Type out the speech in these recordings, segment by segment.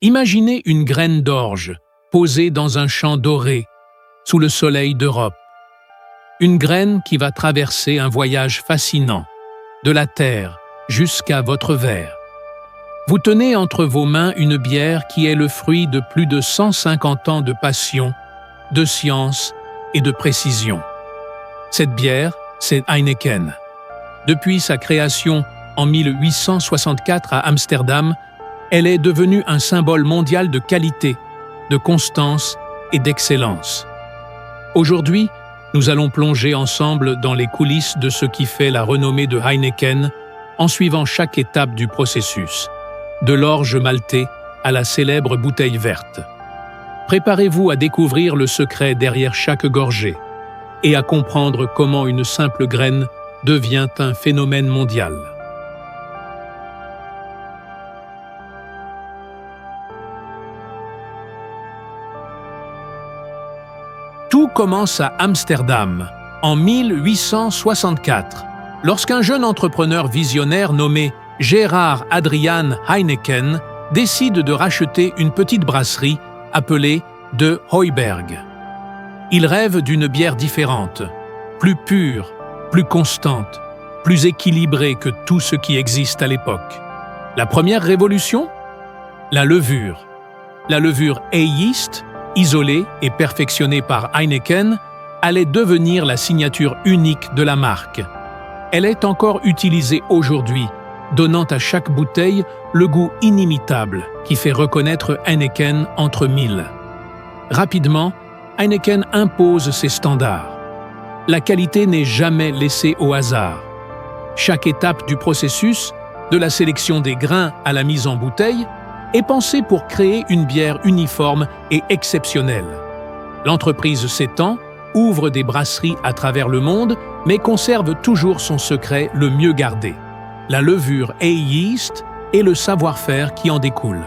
Imaginez une graine d'orge posée dans un champ doré, sous le soleil d'Europe. Une graine qui va traverser un voyage fascinant, de la terre jusqu'à votre verre. Vous tenez entre vos mains une bière qui est le fruit de plus de 150 ans de passion, de science et de précision. Cette bière, c'est Heineken. Depuis sa création en 1864 à Amsterdam, elle est devenue un symbole mondial de qualité, de constance et d'excellence. Aujourd'hui, nous allons plonger ensemble dans les coulisses de ce qui fait la renommée de Heineken en suivant chaque étape du processus, de l'orge maltée à la célèbre bouteille verte. Préparez-vous à découvrir le secret derrière chaque gorgée et à comprendre comment une simple graine devient un phénomène mondial. Tout commence à Amsterdam, en 1864, lorsqu'un jeune entrepreneur visionnaire nommé Gerard Adriaan Heineken décide de racheter une petite brasserie appelée De Hooiberg. Il rêve d'une bière différente, plus pure, plus constante, plus équilibrée que tout ce qui existe à l'époque. La première révolution? La levure. La levure A-yeast, isolée et perfectionnée par Heineken, allait devenir la signature unique de la marque. Elle est encore utilisée aujourd'hui, donnant à chaque bouteille le goût inimitable qui fait reconnaître Heineken entre mille. Rapidement, Heineken impose ses standards. La qualité n'est jamais laissée au hasard. Chaque étape du processus, de la sélection des grains à la mise en bouteille, est pensée pour créer une bière uniforme et exceptionnelle. L'entreprise s'étend, ouvre des brasseries à travers le monde, mais conserve toujours son secret le mieux gardé, la levure A-yeast et le savoir-faire qui en découle.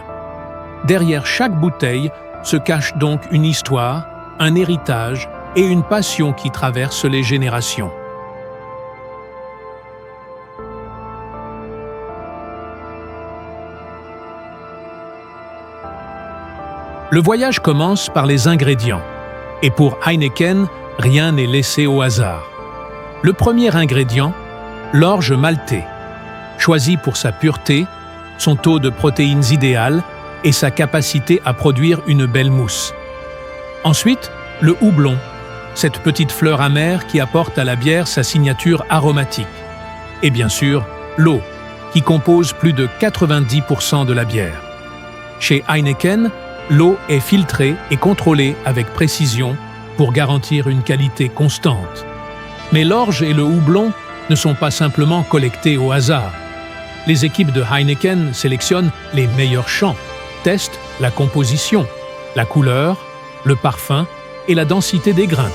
Derrière chaque bouteille se cache donc une histoire, un héritage et une passion qui traverse les générations. Le voyage commence par les ingrédients. Et pour Heineken, rien n'est laissé au hasard. Le premier ingrédient, l'orge maltée. Choisi pour sa pureté, son taux de protéines idéal et sa capacité à produire une belle mousse. Ensuite, le houblon, cette petite fleur amère qui apporte à la bière sa signature aromatique. Et bien sûr, l'eau, qui compose plus de 90% de la bière. Chez Heineken, l'eau est filtrée et contrôlée avec précision pour garantir une qualité constante. Mais l'orge et le houblon ne sont pas simplement collectés au hasard. Les équipes de Heineken sélectionnent les meilleurs champs, testent la composition, la couleur, le parfum et la densité des grains.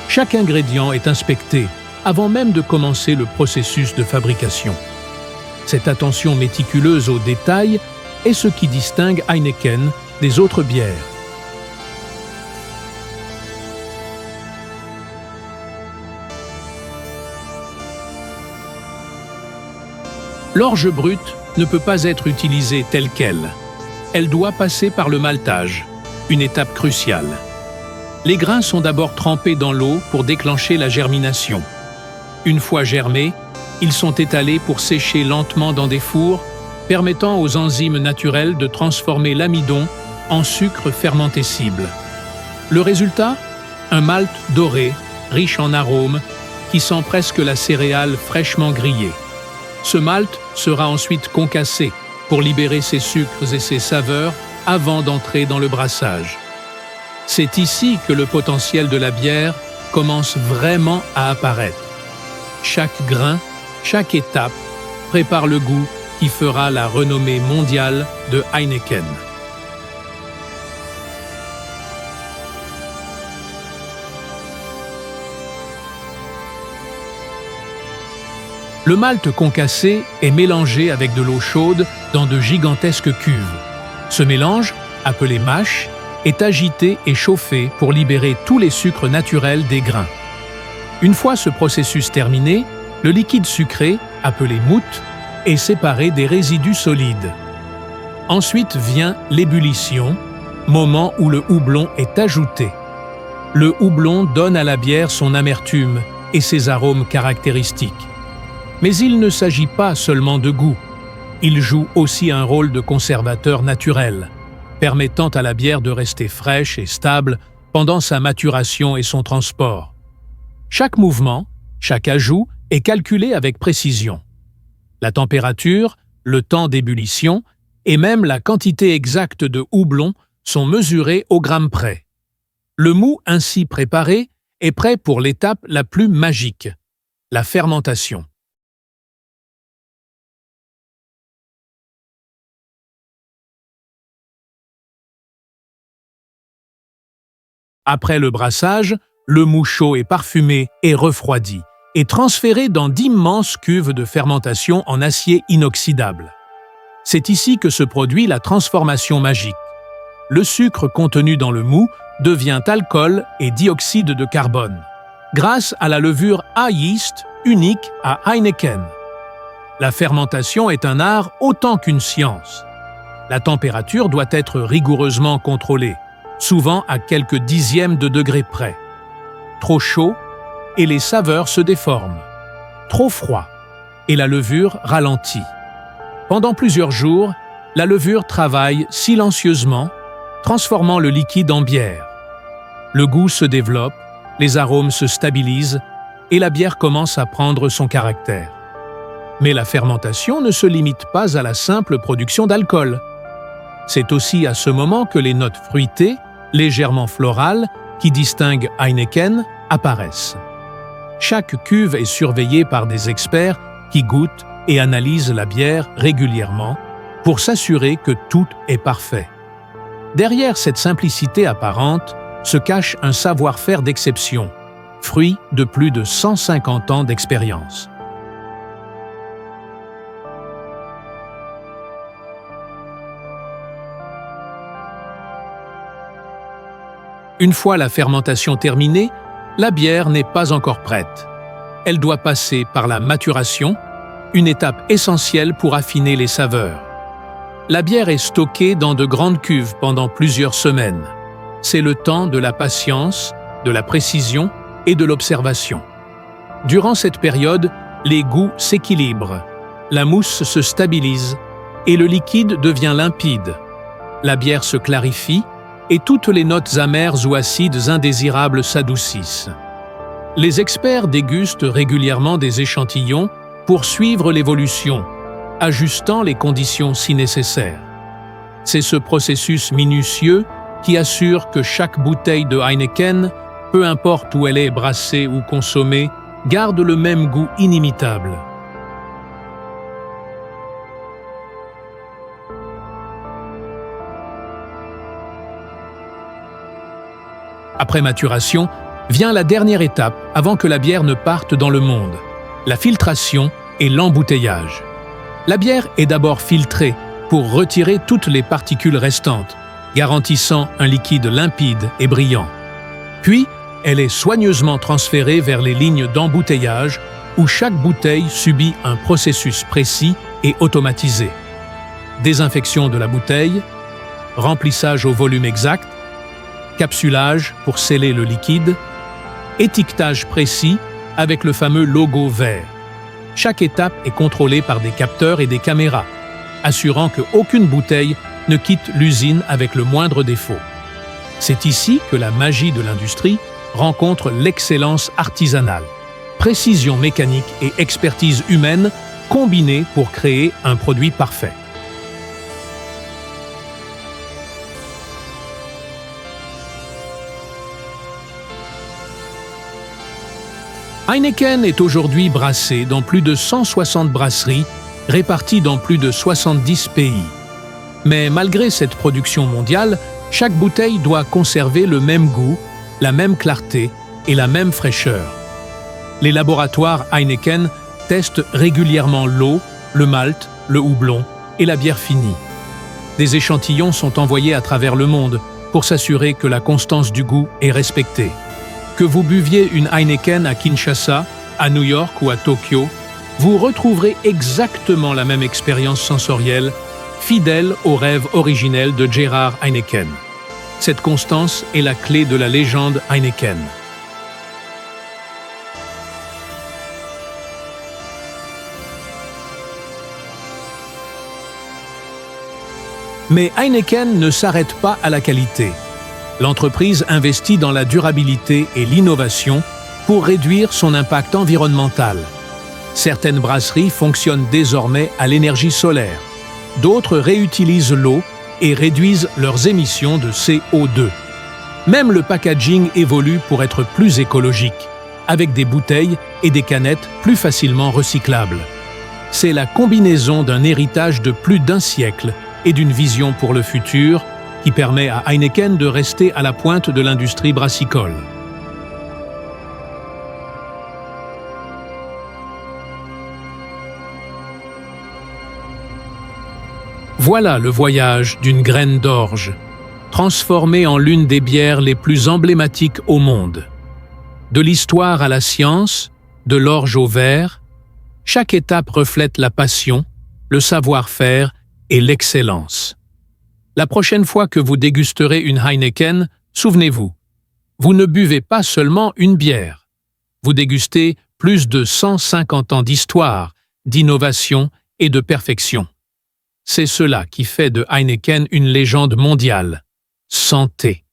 Chaque ingrédient est inspecté avant même de commencer le processus de fabrication. Cette attention méticuleuse aux détails est ce qui distingue Heineken des autres bières. L'orge brute ne peut pas être utilisée telle qu'elle. Elle doit passer par le maltage, une étape cruciale. Les grains sont d'abord trempés dans l'eau pour déclencher la germination. Une fois germés, ils sont étalés pour sécher lentement dans des fours, permettant aux enzymes naturelles de transformer l'amidon en sucre fermentescible. Le résultat? Un malt doré, riche en arômes, qui sent presque la céréale fraîchement grillée. Ce malt sera ensuite concassé pour libérer ses sucres et ses saveurs avant d'entrer dans le brassage. C'est ici que le potentiel de la bière commence vraiment à apparaître. Chaque grain, chaque étape prépare le goût qui fera la renommée mondiale de Heineken. Le malt concassé est mélangé avec de l'eau chaude dans de gigantesques cuves. Ce mélange, appelé mash, est agité et chauffé pour libérer tous les sucres naturels des grains. Une fois ce processus terminé, le liquide sucré, appelé mout, est séparé des résidus solides. Ensuite vient l'ébullition, moment où le houblon est ajouté. Le houblon donne à la bière son amertume et ses arômes caractéristiques. Mais il ne s'agit pas seulement de goût. Il joue aussi un rôle de conservateur naturel, permettant à la bière de rester fraîche et stable pendant sa maturation et son transport. Chaque mouvement, chaque ajout est calculé avec précision. La température, le temps d'ébullition et même la quantité exacte de houblon sont mesurés au gramme près. Le mou ainsi préparé est prêt pour l'étape la plus magique, la fermentation. Après le brassage, le mou chaud et parfumé est refroidi et transféré dans d'immenses cuves de fermentation en acier inoxydable. C'est ici que se produit la transformation magique. Le sucre contenu dans le mou devient alcool et dioxyde de carbone, grâce à la levure A-yeast unique à Heineken. La fermentation est un art autant qu'une science. La température doit être rigoureusement contrôlée, souvent à quelques dixièmes de degré près. Trop chaud, et les saveurs se déforment. Trop froid, et la levure ralentit. Pendant plusieurs jours, la levure travaille silencieusement, transformant le liquide en bière. Le goût se développe, les arômes se stabilisent, et la bière commence à prendre son caractère. Mais la fermentation ne se limite pas à la simple production d'alcool. C'est aussi à ce moment que les notes fruitées, légèrement florales, qui distinguent Heineken, apparaissent. Chaque cuve est surveillée par des experts qui goûtent et analysent la bière régulièrement pour s'assurer que tout est parfait. Derrière cette simplicité apparente se cache un savoir-faire d'exception, fruit de plus de 150 ans d'expérience. Une fois la fermentation terminée, la bière n'est pas encore prête. Elle doit passer par la maturation, une étape essentielle pour affiner les saveurs. La bière est stockée dans de grandes cuves pendant plusieurs semaines. C'est le temps de la patience, de la précision et de l'observation. Durant cette période, les goûts s'équilibrent, la mousse se stabilise et le liquide devient limpide. La bière se clarifie et toutes les notes amères ou acides indésirables s'adoucissent. Les experts dégustent régulièrement des échantillons pour suivre l'évolution, ajustant les conditions si nécessaire. C'est ce processus minutieux qui assure que chaque bouteille de Heineken, peu importe où elle est brassée ou consommée, garde le même goût inimitable. Après maturation, vient la dernière étape avant que la bière ne parte dans le monde, la filtration et l'embouteillage. La bière est d'abord filtrée pour retirer toutes les particules restantes, garantissant un liquide limpide et brillant. Puis, elle est soigneusement transférée vers les lignes d'embouteillage où chaque bouteille subit un processus précis et automatisé. Désinfection de la bouteille, remplissage au volume exact, capsulage pour sceller le liquide, étiquetage précis avec le fameux logo vert. Chaque étape est contrôlée par des capteurs et des caméras, assurant qu'aucune bouteille ne quitte l'usine avec le moindre défaut. C'est ici que la magie de l'industrie rencontre l'excellence artisanale, précision mécanique et expertise humaine combinées pour créer un produit parfait. Heineken est aujourd'hui brassé dans plus de 160 brasseries réparties dans plus de 70 pays. Mais malgré cette production mondiale, chaque bouteille doit conserver le même goût, la même clarté et la même fraîcheur. Les laboratoires Heineken testent régulièrement l'eau, le malt, le houblon et la bière finie. Des échantillons sont envoyés à travers le monde pour s'assurer que la constance du goût est respectée. Que vous buviez une Heineken à Kinshasa, à New York ou à Tokyo, vous retrouverez exactement la même expérience sensorielle, fidèle au rêve originel de Gerhard Heineken. Cette constance est la clé de la légende Heineken. Mais Heineken ne s'arrête pas à la qualité. L'entreprise investit dans la durabilité et l'innovation pour réduire son impact environnemental. Certaines brasseries fonctionnent désormais à l'énergie solaire. D'autres réutilisent l'eau et réduisent leurs émissions de CO2. Même le packaging évolue pour être plus écologique, avec des bouteilles et des canettes plus facilement recyclables. C'est la combinaison d'un héritage de plus d'un siècle et d'une vision pour le futur qui permet à Heineken de rester à la pointe de l'industrie brassicole. Voilà le voyage d'une graine d'orge, transformée en l'une des bières les plus emblématiques au monde. De l'histoire à la science, de l'orge au verre, chaque étape reflète la passion, le savoir-faire et l'excellence. La prochaine fois que vous dégusterez une Heineken, souvenez-vous, vous ne buvez pas seulement une bière. Vous dégustez plus de 150 ans d'histoire, d'innovation et de perfection. C'est cela qui fait de Heineken une légende mondiale. Santé!